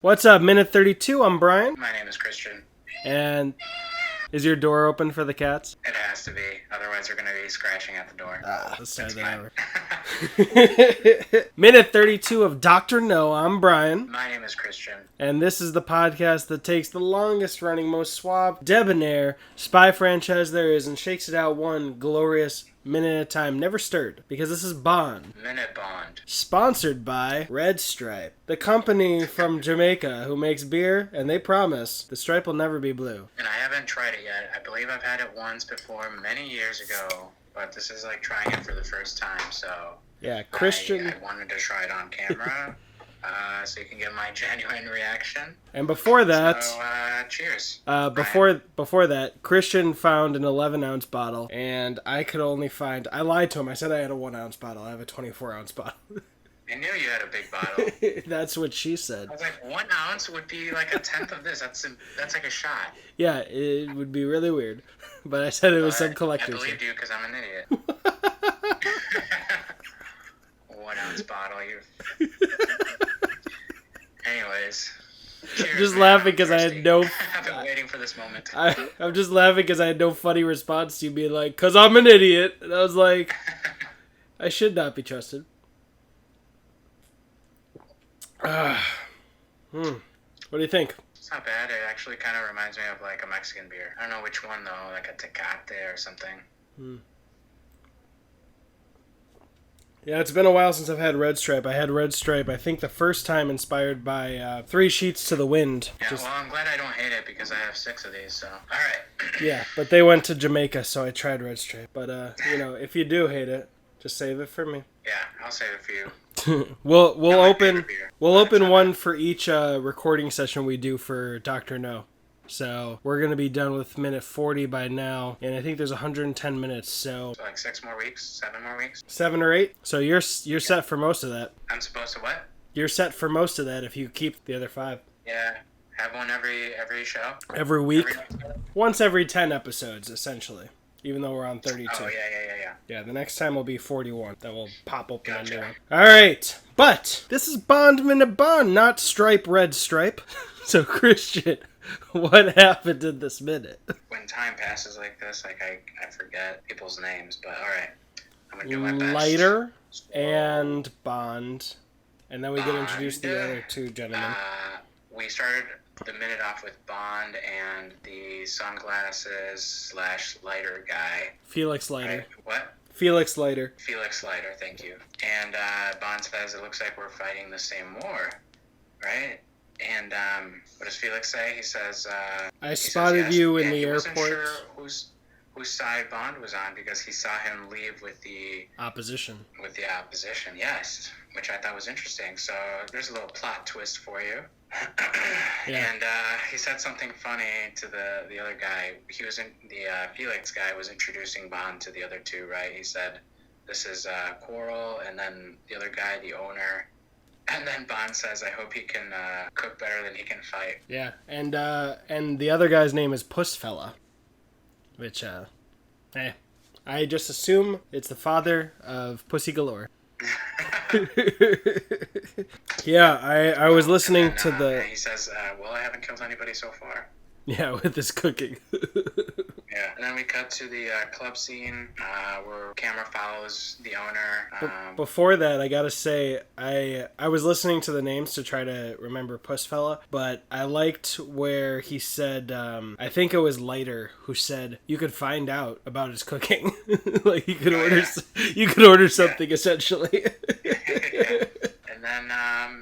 What's up, Minute 32? I'm Brian. My name is Christian. And is your door open for the cats? It has to be, otherwise they're going to be scratching at the door. Let's start that over. Minute 32 of Dr. No, I'm Brian. My name is Christian. And this is the podcast that takes the longest running, most suave, debonair spy franchise there is and shakes it out one glorious minute at a time, never stirred. Because this is Bond. Minute Bond. Sponsored by Red Stripe, the company from Jamaica who makes beer, and they promise the stripe will never be blue. And I haven't tried it yet. I believe I've had it once before, many years ago. But this is like trying it for the first time, so... Yeah, Christian... I wanted to try it on camera, so you can get my genuine reaction. And before that... So, cheers. Before that, Christian found an 11-ounce bottle, and I could only find... I lied to him. I said I had a 1-ounce bottle. I have a 24-ounce bottle. I knew you had a big bottle. That's what she said. I was like, 1 ounce would be like a tenth of this. That's like a shot. Yeah, it would be really weird. But I said it was some collector's. I believed you because I'm an idiot. 1 ounce bottle. Anyways. Cheers, I'm just man. laughing because I had no... I've been waiting for this moment. I'm just laughing because I had no funny response to you being like, because I'm an idiot. And I was like, I should not be trusted. What do you think? It's not bad. It actually kind of reminds me of like a Mexican beer. I don't know which one though, like a Tecate or something. Yeah, it's been a while since I've had Red Stripe. I had Red Stripe, I think the first time inspired by Three Sheets to the Wind. Yeah, well, I'm glad I don't hate it because I have 6 of these, so... Alright. Yeah, but they went to Jamaica, so I tried Red Stripe. But, if you do hate it, just save it for me. Yeah, I'll save it for you. We'll open one for each recording session we do for Dr. No. So we're going to be done with minute 40 by now, and I think there's 110 minutes, so like 6 more weeks? 7 more weeks? 7 or 8? So you're set for most of that. I'm supposed to what? You're set for most of that if you keep the other 5. Yeah, have one every show? Every week? Once every 10 episodes, essentially. Even though we're on 32. Oh, yeah. Yeah, the next time will be 41. That will pop open a new one. Alright, but this is Bond Minute Bond, not Stripe Red Stripe. So, Christian, what happened in this minute? When time passes like this, like I forget people's names, but alright. I'm going to do my best. Leiter and Bond. And then we get introduced to the other 2 gentlemen. We started the minute off with Bond and the sunglasses / lighter guy. Felix Leiter. Right? What? Felix Leiter. Felix Leiter, thank you. And Bond says it looks like we're fighting the same war, right? And what does Felix say? He says, I spotted you in the airport. He wasn't sure whose side Bond was on because he saw him leave with the opposition. Yes, which I thought was interesting. So there's a little plot twist for you. Yeah. And he said something funny to the other guy. He was Felix guy was introducing Bond to the other 2, right? He said, "This is Coral," and then the other guy, the owner. And then Bond says, "I hope he can cook better than he can fight." Yeah, and the other guy's name is Pussfella, which I just assume it's the father of Pussy Galore. Yeah, I was listening to the... He says, well, I haven't killed anybody so far. Yeah, with his cooking. Yeah, and then we cut to the club scene where camera follows the owner. Before that, I gotta say, I was listening to the names to try to remember Pussfella, but I liked where he said, I think it was Leiter who said you could find out about his cooking. Like you could order something essentially. Yeah. And then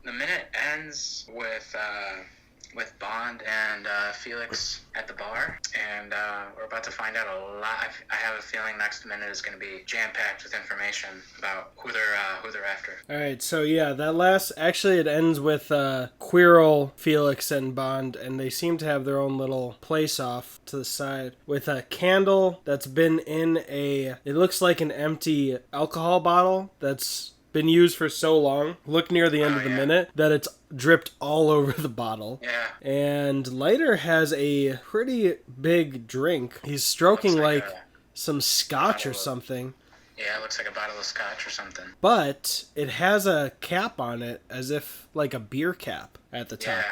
the minute ends with Bond and Felix at the bar, and we're about to find out a lot. I have a feeling next minute is going to be jam-packed with information about who they're after. All right, so yeah, it ends with Quirrell, Felix, and Bond, and they seem to have their own little place off to the side with a candle that's been in it looks like an empty alcohol bottle that's been used for so long. Look near the end of the minute that it's dripped all over the bottle. Yeah. And Leiter has a pretty big drink. He's stroking like some scotch or something. Yeah, it looks like a bottle of scotch or something. But it has a cap on it, as if like a beer cap at the top.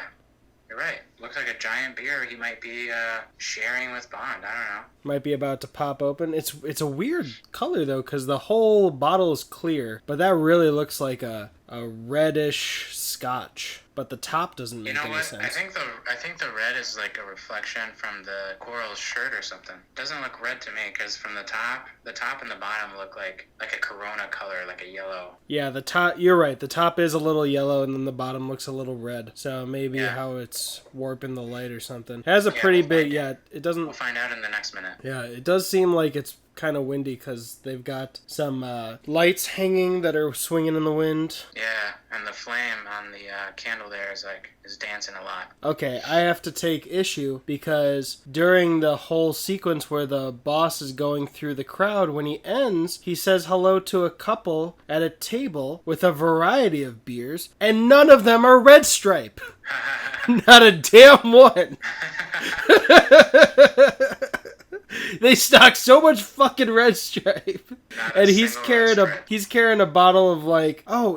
You're right. Looks like a giant beer he might be sharing with Bond. I don't know. Might be about to pop open. It's a weird color though, because the whole bottle is clear, but that really looks like a reddish scotch. But the top doesn't make any sense. I think the red is like a reflection from the Coral's shirt or something. Doesn't look red to me because from the top and the bottom look like a Corona color, like a yellow. Yeah, the top. You're right. The top is a little yellow, and then the bottom looks a little red. So maybe how it's warping the light or something. It has a pretty big. Yeah, it doesn't. We'll find out in the next minute. Yeah, it does seem like it's kind of windy because they've got some lights hanging that are swinging in the wind. Yeah, and the flame on the candle there is dancing a lot. Okay, I have to take issue because during the whole sequence where the boss is going through the crowd, when he ends, he says hello to a couple at a table with a variety of beers, and none of them are Red Stripe. Not a damn one. They stock so much fucking Red Stripe, and he's carrying a bottle of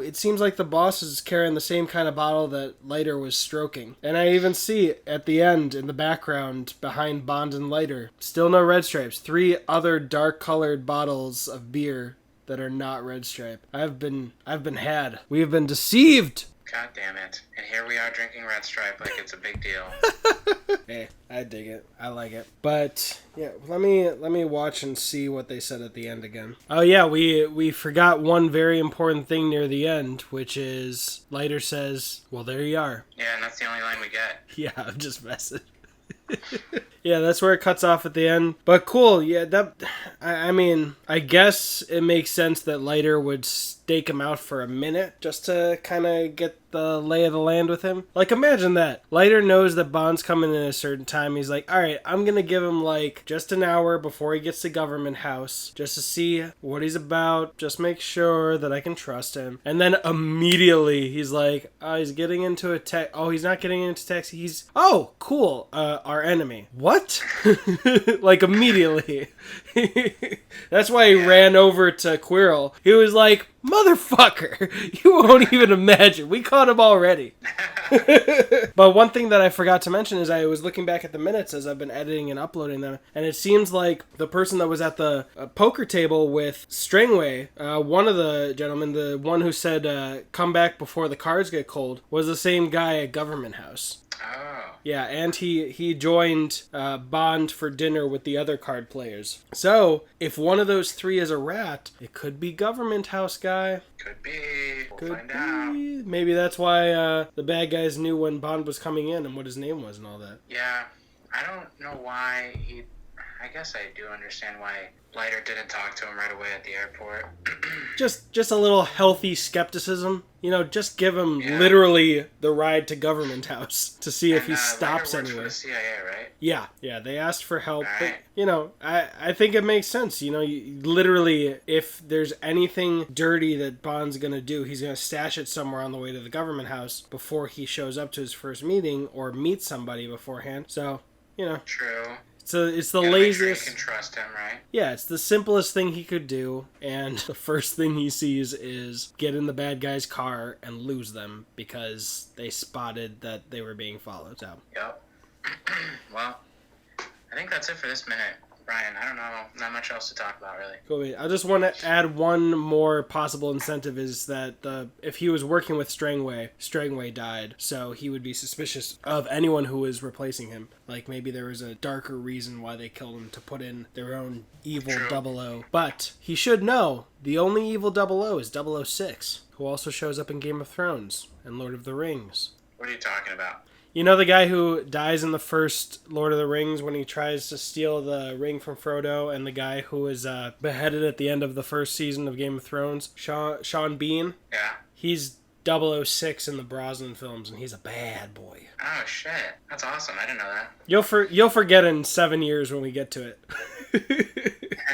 it seems like the boss is carrying the same kind of bottle that Leiter was stroking. And I even see at the end in the background behind Bond and Leiter, still no Red Stripes. 3 other dark colored bottles of beer that are not Red Stripe. I've been had. We have been deceived. God damn it. And here we are drinking Red Stripe like it's a big deal. Hey, I dig it. I like it. But yeah, let me watch and see what they said at the end again. Oh yeah, we forgot one very important thing near the end, which is Leiter says, "Well, there you are." Yeah, and that's the only line we get. Yeah, I'm just messing. Yeah, that's where it cuts off at the end. But cool, yeah, I mean, I guess it makes sense that Leiter would stake him out for a minute just to kind of get the lay of the land with him. Like, imagine that. Leiter knows that Bond's coming in at a certain time. He's like, all right, I'm going to give him just an hour before he gets to Government House just to see what he's about, just make sure that I can trust him. And then immediately he's like, he's getting into a taxi. Oh, he's not getting into a taxi. Oh, cool. Our enemy. What? Immediately. That's why he ran over to Quirrell. He was like, motherfucker, you won't even imagine. We caught him already. But one thing that I forgot to mention is I was looking back at the minutes as I've been editing and uploading them, and it seems like the person that was at the poker table with Strangway, one of the gentlemen, the one who said, come back before the cards get cold, was the same guy at Government House. Oh. Yeah, and he joined Bond for dinner with the other card players. So, if one of those 3 is a rat, it could be Government House guy. Could be. We'll find out. Maybe that's why the bad guys knew when Bond was coming in and what his name was and all that. Yeah, I don't know why I guess I do understand why Leiter didn't talk to him right away at the airport. Just a little healthy skepticism. Just give him literally the ride to Government House to see if he stops anywhere. For the CIA, right? Yeah, they asked for help. Right. But, I think it makes sense. Literally, if there's anything dirty that Bond's going to do, he's going to stash it somewhere on the way to the Government House before he shows up to his first meeting or meets somebody beforehand. So, True. So it's the laziest. laziest. Make sure you can trust him, right? Yeah, it's the simplest thing he could do, and the first thing he sees is get in the bad guy's car and lose them because they spotted that they were being followed. So. Yep. Well, I think that's it for this minute, Brian. I don't know, not much else to talk about, really. Cool. I just want to add one more possible incentive is that if he was working with Strangway died, so he would be suspicious of anyone who was replacing him. Like maybe there was a darker reason why they killed him to put in their own evil True. 00. But he should know the only evil 00 is 006, who also shows up in Game of Thrones and Lord of the Rings. What are you talking about? You know the guy who dies in the first Lord of the Rings when he tries to steal the ring from Frodo, and the guy who was beheaded at the end of the first season of Game of Thrones, Sean Bean? Yeah. He's 006 in the Brosnan films, and he's a bad boy. Oh, shit. That's awesome. I didn't know that. You'll forget in 7 years when we get to it.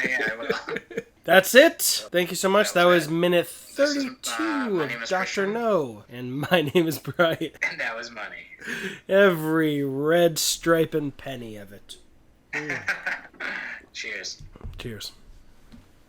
Yeah, I will. That's it. Thank you so much. That was minute 32 my name of is Dr. Christian. No. And my name is Brian. And that was money. Every red stripe and penny of it. Cheers. Cheers.